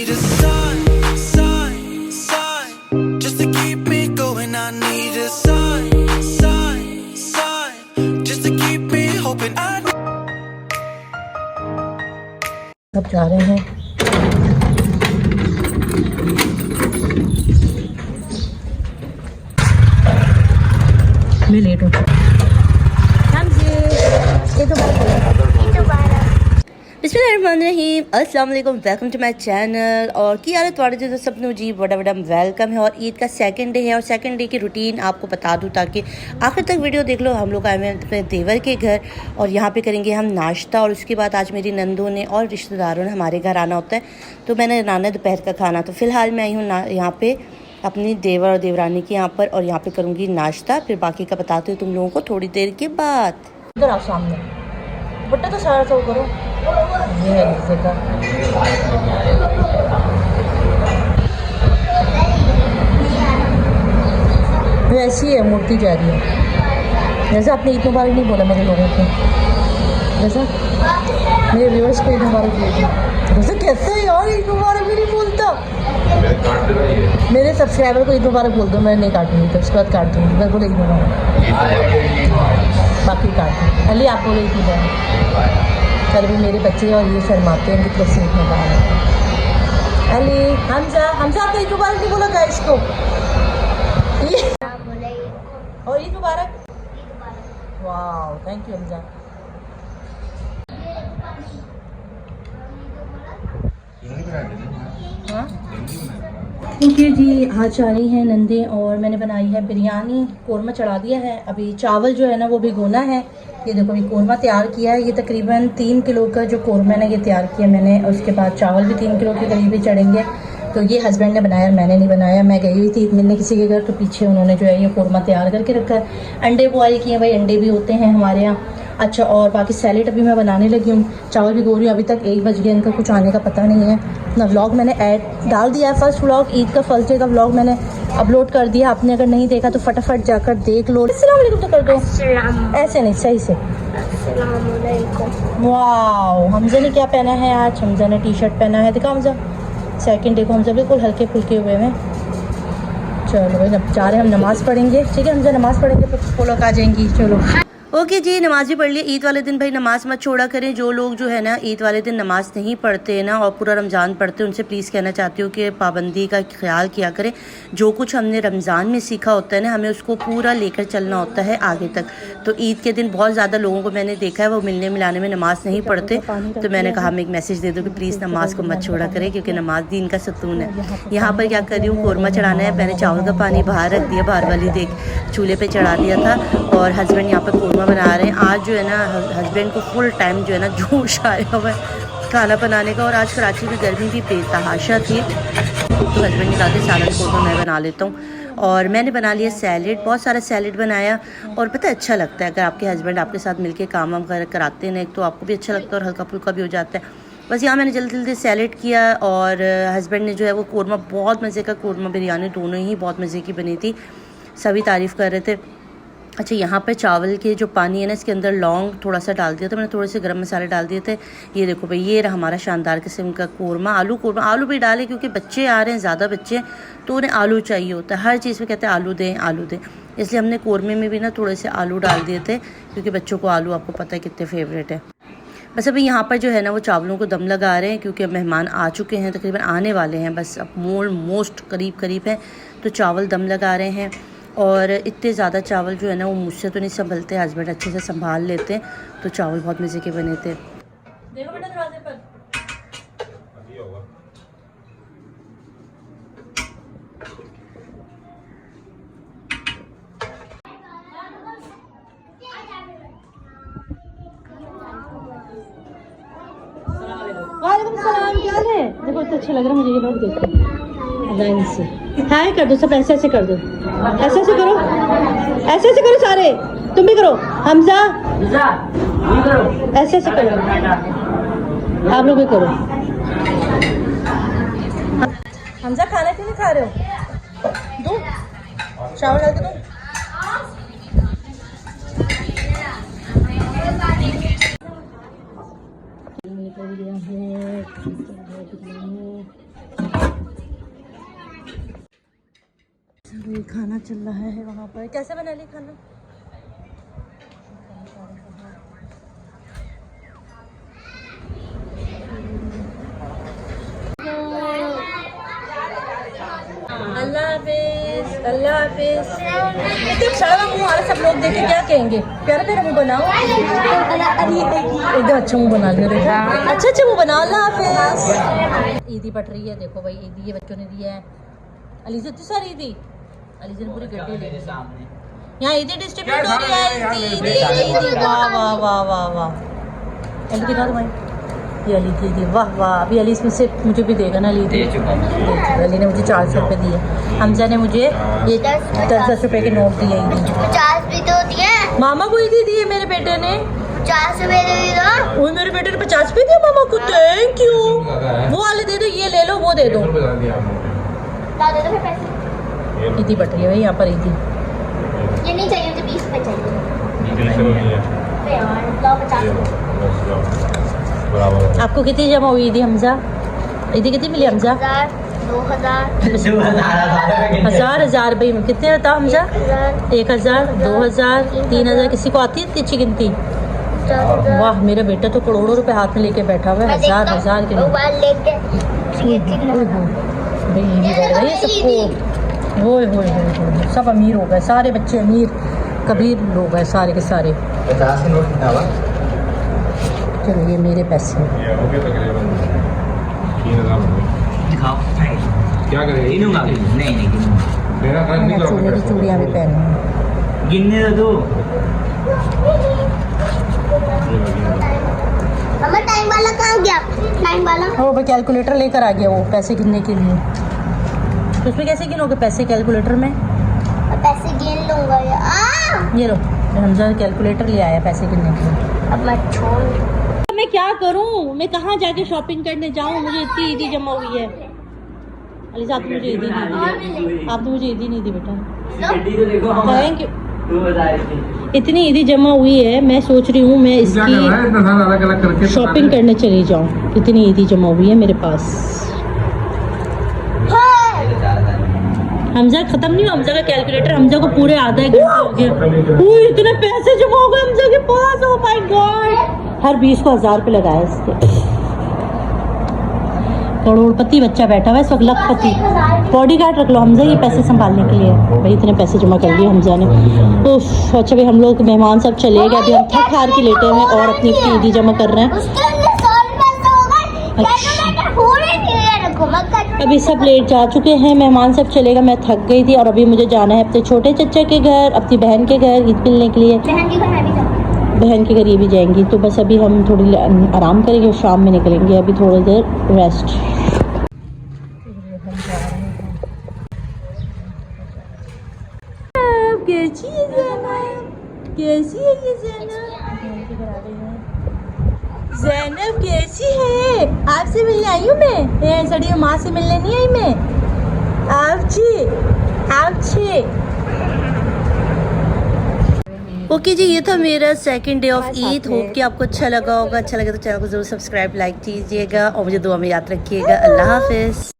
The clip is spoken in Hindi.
need a sign, sign, sign, just to keep me going. I need a sign, sign, sign, just to keep me hoping. सब जा रहे हैं। मैं लेट हो चुकी। बिस्मिल्लाहिर्रहमानिर्रहीम, अस्सलाम वालेकुम, वेलकम टू माय चैनल। और की हालत वाले जो सब जी बड़ा बड़ा वेलकम है। और ईद का सेकंड डे है और सेकंड डे की रूटीन आपको बता दूं ताकि आखिर तक वीडियो देख लो। हम लोग आए हैं अपने देवर के घर और यहाँ पे करेंगे हम नाश्ता। और उसके बाद आज मेरी नंदों ने और रिश्तेदारों ने हमारे घर आना होता है, तो मैंने बनाना है दोपहर का खाना। तो फ़िलहाल मैं आई हूँ यहाँ पर अपनी देवर और देवरानी के यहाँ पर, और यहाँ पर करूँगी नाश्ता। फिर बाकी का बताती हूँ तुम लोगों को थोड़ी देर के बाद। इधर आओ सामने, बट्टा तो सारा सब करो। ये है जगह, वैसी है मूर्ति जा रही है। जैसा आपने ईद मुबारक नहीं बोला मेरे लोगों को, जैसा मेरे व्यूअर्स को ईद मुबारक बोलती, वैसे कैसे यार ईद मुबारक भी नहीं बोलता। मेरे सब्सक्राइबर को ईद मुबारक बोल दो, मैं नहीं काटूंगी, तो उसके बाद काट दूँगी। मैं बोले ईद मुबारक, बाकी काट दूँ। अली आप बोले ईद मुबारक। कल भी मेरे बच्चे और ये शर्माते हैं, उनकी तरफ से ईद मुबारक। अली, हमजा, हमजा आपने ईद मुबारक नहीं बोला गाइस को। और ईद मुबारक। वाह, थैंक यू हमजा। ओके जी, आज आ रही हैं नंदे और मैंने बनाई है बिरयानी। कोरमा चढ़ा दिया है, अभी चावल जो है ना वो भिगोना है। ये देखो, ये कोरमा तैयार किया है। ये तकरीबन 3 किलो का जो कोरमा है ना ये तैयार किया मैंने। उसके बाद चावल भी 3 किलो के करीब ही चढ़ेंगे। तो ये हस्बैंड ने बनाया, मैंने नहीं बनाया। मैं गई हुई थी मिलने किसी के घर, तो पीछे उन्होंने जो है ये कोरमा तैयार करके रखा है। अंडे बॉयल किए, भाई अंडे भी होते हैं हमारे यहाँ। अच्छा, और बाकी सैलेड अभी मैं बनाने लगी हूँ। चावल भी रही हूँ, अभी तक 1 बज गया, इनका कुछ आने का पता नहीं है ना। व्लॉग मैंने डाल दिया है, फर्स्ट व्लॉग ईद का, फर्स्ट डे का व्लॉग मैंने अपलोड कर दिया। आपने अगर नहीं देखा तो फटाफट जाकर देख लो। अस्सलाम वालेकुम तो कर दो, ऐसे नहीं, सही से। वाह, हमजा ने क्या पहना है आज? हमजा ने टी शर्ट पहना है, दिखा हमजा। सेकंड डे को हमजा बिल्कुल हल्के फुल्के हुए हैं। चलो भाई, अब जा रहे हैं हम नमाज़ पढ़ेंगे। ठीक है हमजा, नमाज़ पढ़ेंगे तो वो लोग आ जाएंगी। चलो ओके जी, नमाज भी पढ़ लिया। ईद वाले दिन भाई नमाज मत छोड़ा करें। जो लोग जो है ना ईद वाले दिन नमाज नहीं पढ़ते हैं ना और पूरा रमज़ान पढ़ते हैं, उनसे प्लीज़ कहना चाहती हूँ कि पाबंदी का ख्याल किया करें। जो कुछ हमने रमज़ान में सीखा होता है ना, हमें उसको पूरा लेकर चलना होता है आगे तक। तो ईद के दिन बहुत ज़्यादा लोगों को मैंने देखा है वो मिलने मिलाने में नमाज नहीं पढ़ते, तो मैंने कहा मैं एक मैसेज दे दूँ कि प्लीज़ नमाज को मत छोड़ा करें, क्योंकि नमाज दीन का सुकून है। यहाँ पर क्या कर रही हूँ, कोरमा चढ़ाना है। मैंने चावल का पानी बाहर रख दिया, बाहर वाली देख चूल्हे पर चढ़ा दिया था, और हस्बैंड यहाँ पर कोरमा बना रहे हैं। आज जो है ना हस्बैंड को फुल टाइम जो है ना जोश आया हुआ है खाना बनाने का। और आज कराची में गर्मी भी बेतहाशा थी, तो हस्बैंड ने कहा कि सालन को तो मैं बना लेता हूँ। और मैंने बना लिया सैलेड, बहुत सारा सैलेड बनाया। और पता है अच्छा लगता है अगर आपके हस्बैंड आपके साथ मिलके काम वाम कराते हैं, तो आपको भी अच्छा लगता है और हल्का फुल्का भी हो जाता है। बस यहाँ मैंने जल्दी जल्दी सैलेड किया, और हस्बैंड ने जो है वो कोरमा, बहुत मज़े का कोरमा बिरयानी दोनों ही बहुत मज़े की बनी थी, सभी तारीफ़ कर रहे थे। अच्छा, यहाँ पे चावल के जो पानी है ना इसके अंदर लौंग थोड़ा सा डाल दिया था मैंने, थोड़े से गरम मसाले डाल दिए थे। ये देखो भाई, ये रहा हमारा शानदार किस्म का कोरमा। आलू कोरमा, आलू भी डाले क्योंकि बच्चे आ रहे हैं, ज़्यादा बच्चे हैं, तो उन्हें आलू चाहिए होता है। हर चीज़ में कहते हैं आलू दें आलू दें, इसलिए हमने कोरमे में भी ना थोड़े से आलू डाल दिए थे, क्योंकि बच्चों को आलू आपको पता है कितने फेवरेट है। बस अभी यहाँ पर जो है ना वो चावलों को दम लगा रहे हैं, क्योंकि अब मेहमान आ चुके हैं, तकरीबन आने वाले हैं, बस अब मोस्ट करीब है, तो चावल दम लगा रहे हैं। और इतने ज़्यादा चावल जो है ना वो मुझसे तो नहीं संभलते, हस्बैंड अच्छे से संभाल लेते हैं, तो चावल बहुत मज़े के बने थे। देखो बेटा दरवाजे पर, वालेकुम सलाम, क्या हाल है? देखो इतना अच्छा लग रहा है मुझे ये लोग देखो लाइन से। हाय कर दो सब, ऐसे ऐसे कर दो, ऐसे ऐसे करो, ऐसे ऐसे करो सारे, तुम भी करो। हमजा ऐसे ऐसे करो, आप लोग भी करो। हमजा खाना क्यों नहीं खा रहे हो? दो चावल डाल के दो। निकल गया है ये खाना चल रहा है वहाँ पर। कैसे बना ली खाना? अल्लाह हाफिज, अल्लाह हाफिज। तुम शर्मा मुँह वाले सब लोग देखे क्या कहेंगे? प्यारा प्यारा मुँह बनाओ, एकदम अच्छा मुँह बना लिया। देखो अच्छा अच्छा मुँह बनाओ। अल्लाह हाफिज। ईदी पट रही है, देखो भाई ईदी ये बच्चों ने दिया है। अलीज़ा इतनी सारी ईदी, अलीज़ा ने पूरी गड्डी ले ली। यहाँ ईदी डिस्ट्रीब्यूट हो रही है। ईदी ईदी, वाह वाह वाह वाह वाह। अली दिखा दो भाई, ये अली की दी, वाह वाह। अभी अली इसमें से मुझे भी देगा ना। अली अली ने मुझे 400 रुपये दिए, हमजा ने मुझे ये 10-10 रुपये के नोट दिए। 50 भी तो दिए, मामा को ईदी दिए मेरे बेटे ने। 50 रुपए दे दो। वो मेरे बेटे ने 50 रुपये दिए मामा को। Thank you. वो वाले दे दो, ये ले लो, वो दे दो। ला दे दो फिर पैसे। ईदी बट रही है भाई यहाँ पर ईदी। ये नहीं चाहिए, मुझे 20 रुपए चाहिए। अरे यार लो 50 रुपए। आपको कितनी जमा हुई ईदी हमजा? ईदी कितनी मिली हमजा? 1000, 2000, 1000 भाई कितने होता हमजा? 1000, 1000, 2000, 3000। किसी को आती है इतनी अच्छी गिनती? 4000। वाह मेरा बेटा तो करोड़ों रुपए हाथ में लेके बैठा हुआ है। हजार के मोबाइल लेके भाई ये भी बढ़ रहा है सबको। होए होए होए होए, सब अमीर हो गए, सारे बच्चे अमीर कबीर लोग हैं सारे के सारे। 50 के नोट कितना हुआ? चलो ये मेरे पैसे। ये हो गया तकरीबन 3000 दिखाओ क्या करेंगे? गिनूंगा नहीं नहीं गिनूंगा मेरा खर्च नहीं चूड़ी की चूड़ियाँ भी पहनी हैं। गिनने दो तू हमें टाइम वाला कहाँ गया? टाइम वाला वो भाई कैलकुलेटर लेकर आ गया वो पैसे गिनने के लिए। तो उसमें कैसे गिनोगे पैसे कैलकुलेटर में? और पैसे गिन लूंगा यार। ये लो हमजा कैलकुलेटर ले आया पैसे गिनने के लिए। अब मैं छोड़। मैं क्या करूं? मैं कहाँ जाके शॉपिंग करने जाऊं? मुझे इतनी ईदी जमा हुई है। अली साहब मुझे ईदी नहीं दी, आपने मुझे ईदी नहीं दी बेटा। गड्डी तो देखो थैंक यू। 2000 की इतनी ईदी जमा हुई है, मैं सोच रही हूँ मैं इसकी अलग अलग करके शॉपिंग करने चली जाऊँ। इतनी ईदी जमा हुई है मेरे पास। हमजा खत्म नहीं हुआ हमजा का कैलकुलेटर। हमजा को पूरे आधा एक घंटा हो गया। ओह इतने पैसे जमा हो गए हमजा के पास। Oh my God. हर 20 को 1000 रुपये लगाया इसके। करोड़पति बच्चा बैठा हुआ है इस वक्त, लखपति। बॉडी गार्ड रख लो हमजा ये पैसे संभालने के लिए। भाई इतने पैसे जमा कर लिए हमजा ने। उफ अच्छा भाई हम लोग मेहमान सब चले गए। अभी हम थक हार के लेटे हुए और अपनी ईदी जमा कर रहे हैं। उसके अंदर 100 रुपए हो गए। कैलकुलेटर पूरे नहीं रखो मत कर। अभी सब लेट जा चुके हैं, मेहमान सब चलेगा। मैं थक गई थी और अभी मुझे जाना है अपने छोटे चचा के घर, अपनी बहन के घर ईद मिलने के लिए। बहन की घर मैं भी जाऊँ। बहन के घर ये भी जाएंगी। तो बस अभी हम थोड़ी आराम करेंगे, शाम में निकलेंगे। अभी थोड़ी देर रेस्ट। कैसी है ज़ैनब? कैसी है ये ज़ैनब? ज़ैनब कैसी है? आपसे मिलने आई हूँ मैं। सड़ी माँ से मिलने नहीं आई मैं। आपची आपची। ओके जी ये था मेरा second day of Eid. Hope कि आपको अच्छा लगा होगा। अच्छा लगा तो चैनल को जरूर सब्सक्राइब लाइक कीजिएगा और मुझे दुआ में याद रखिएगा। अल्लाह हाफिज़।